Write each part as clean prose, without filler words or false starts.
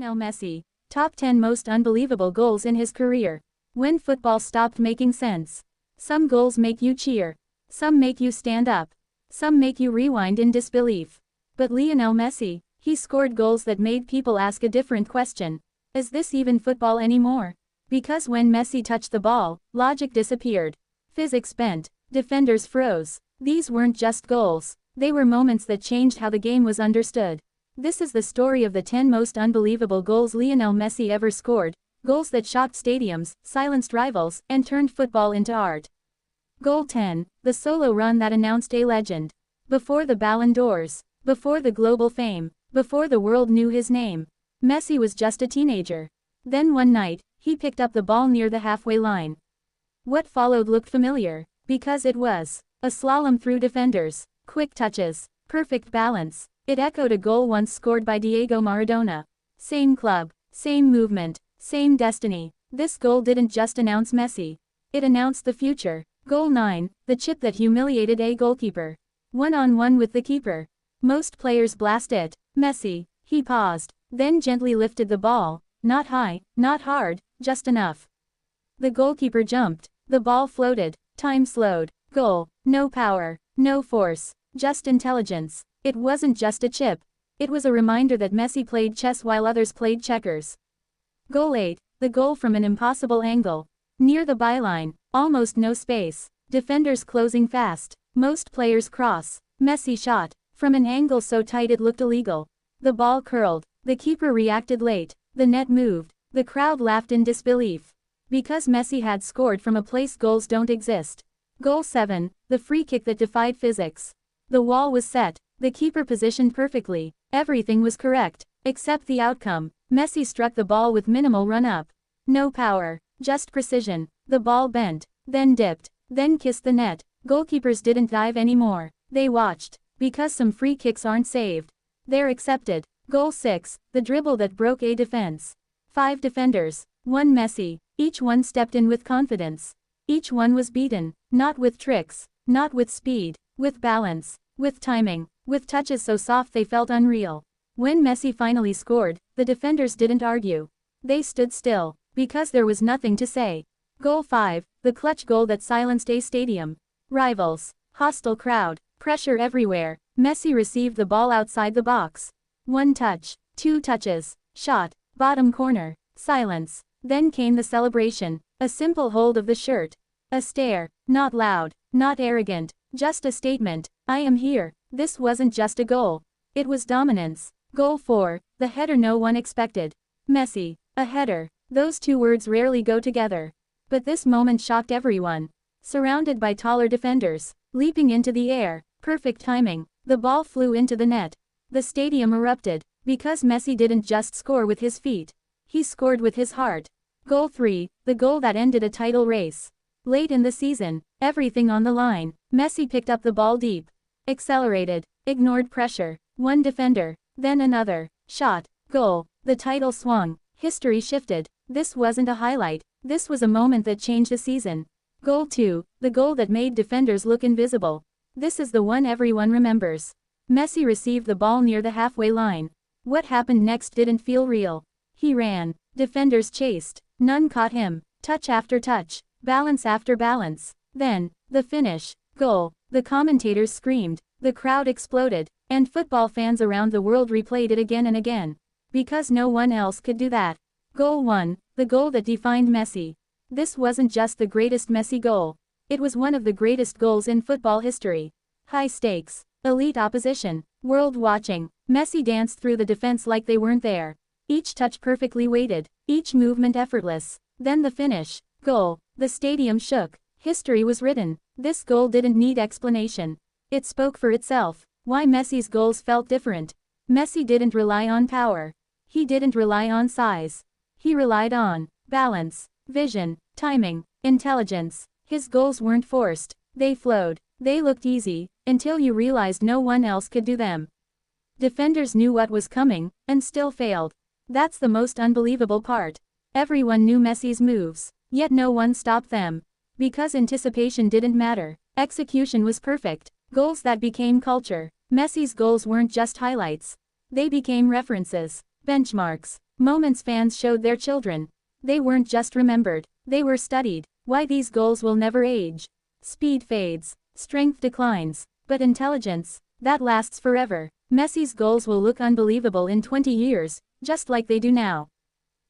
Lionel Messi, top 10 most unbelievable goals in his career. When football stopped making sense. Some goals make you cheer. Some make you stand up. Some make you rewind in disbelief. But Lionel Messi, he scored goals that made people ask a different question. Is this even football anymore? Because when Messi touched the ball, logic disappeared. Physics bent. Defenders froze. These weren't just goals. They were moments that changed how the game was understood. This is the story of the 10 most unbelievable goals Lionel Messi ever scored, goals that shocked stadiums, silenced rivals, and turned football into art. Goal 10, the solo run that announced a legend. Before the Ballon d'Ors, before the global fame, before the world knew his name, Messi was just a teenager. Then one night, he picked up the ball near the halfway line. What followed looked familiar, because it was a slalom through defenders, quick touches, perfect balance. It echoed a goal once scored by Diego Maradona. Same club, same movement, same destiny. This goal didn't just announce Messi. It announced the future. Goal 9, the chip that humiliated a goalkeeper. One-on-one with the keeper. Most players blast it. Messi, he paused, then gently lifted the ball. Not high, not hard, just enough. The goalkeeper jumped. The ball floated. Time slowed. Goal. No power, no force, just intelligence. It wasn't just a chip. It was a reminder that Messi played chess while others played checkers. Goal 8, the goal from an impossible angle. Near the byline, almost no space. Defenders closing fast. Most players cross. Messi shot. From an angle so tight it looked illegal. The ball curled. The keeper reacted late. The net moved. The crowd laughed in disbelief. Because Messi had scored from a place goals don't exist. Goal 7, the free kick that defied physics. The wall was set. The keeper positioned perfectly. Everything was correct, except the outcome. Messi struck the ball with minimal run-up. No power, just precision. The ball bent, then dipped, then kissed the net. Goalkeepers didn't dive anymore. They watched. Because some free kicks aren't saved. They're accepted. Goal 6, the dribble that broke a defense. 5 defenders, 1 Messi. Each one stepped in with confidence. Each one was beaten, not with tricks, not with speed, with balance, with timing. With touches so soft they felt unreal. When Messi finally scored, the defenders didn't argue. They stood still, because there was nothing to say. Goal 5, the clutch goal that silenced a stadium. Rivals, hostile crowd, pressure everywhere. Messi received the ball outside the box. 1 touch, 2 touches, shot, bottom corner, silence. Then came the celebration, a simple hold of the shirt. A stare, not loud, not arrogant, just a statement, I am here. This wasn't just a goal. It was dominance. Goal 4, the header no one expected. Messi, a header. Those two words rarely go together. But this moment shocked everyone. Surrounded by taller defenders, leaping into the air, perfect timing, the ball flew into the net. The stadium erupted, because Messi didn't just score with his feet. He scored with his heart. Goal 3, the goal that ended a title race. Late in the season, everything on the line, Messi picked up the ball deep. Accelerated, ignored pressure, 1 defender, then another, shot, goal, the title swung, history shifted. This wasn't a highlight, this was a moment that changed the season. Goal 2, the goal that made defenders look invisible. This is the one everyone remembers. Messi received the ball near the halfway line. What happened next didn't feel real. He ran, defenders chased, none caught him, touch after touch, balance after balance. Then, the finish, goal. The commentators screamed, the crowd exploded, and football fans around the world replayed it again and again. Because no one else could do that. Goal 1, the goal that defined Messi. This wasn't just the greatest Messi goal. It was one of the greatest goals in football history. High stakes, elite opposition, world watching. Messi danced through the defense like they weren't there. Each touch perfectly weighted, each movement effortless. Then the finish, goal. The stadium shook. History was written. This goal didn't need explanation. It spoke for itself. Why Messi's goals felt different. Messi didn't rely on power. He didn't rely on size. He relied on balance, vision, timing, intelligence. His goals weren't forced. They flowed. They looked easy, until you realized no one else could do them. Defenders knew what was coming, and still failed. That's the most unbelievable part. Everyone knew Messi's moves, yet no one stopped them. Because anticipation didn't matter. Execution was perfect. Goals that became culture. Messi's goals weren't just highlights. They became references, benchmarks, Moments fans showed their children. They weren't just remembered, they were studied. Why these goals will never age. Speed fades, strength declines, but intelligence, that lasts forever. Messi's goals will look unbelievable in 20 years, just like they do now.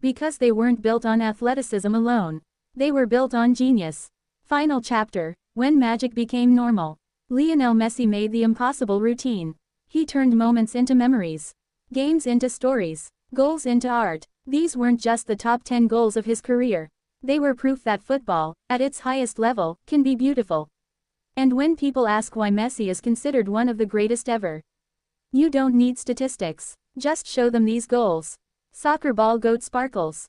Because they weren't built on athleticism alone. They were built on genius. Final chapter, when magic became normal. Lionel Messi made the impossible routine. He turned moments into memories. Games into stories. Goals into art. These weren't just the top 10 goals of his career. They were proof that football, at its highest level, can be beautiful. And when people ask why Messi is considered one of the greatest ever, you don't need statistics. Just show them these goals. Soccer ball goat sparkles.